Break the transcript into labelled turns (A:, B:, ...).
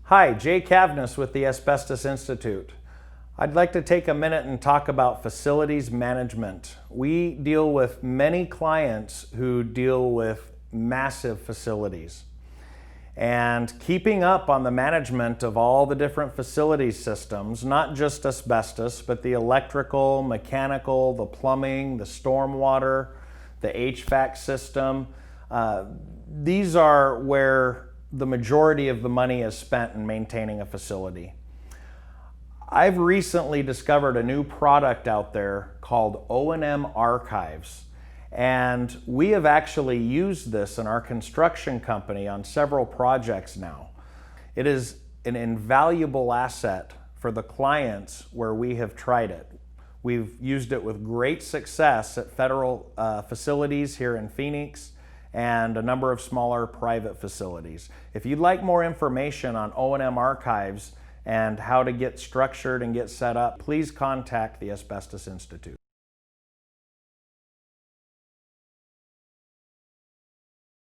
A: Hi, Jay Cavness with the Asbestos Institute. I'd like to take a minute and talk about facilities management. We deal with many clients who deal with massive facilities. And keeping up on the management of all the different facility systems, not just asbestos, but the electrical, mechanical, the plumbing, the stormwater, the HVAC system, these are where the majority of the money is spent in maintaining a facility. I've recently discovered a new product out there called O&M Archives, and we have actually used this in our construction company on several projects now. It is an invaluable asset for the clients where we have tried it. We've used it with great success at federal facilities here in Phoenix and a number of smaller private facilities. If you'd like more information on O&M Archives and how to get structured and get set up, please contact the Asbestos Institute.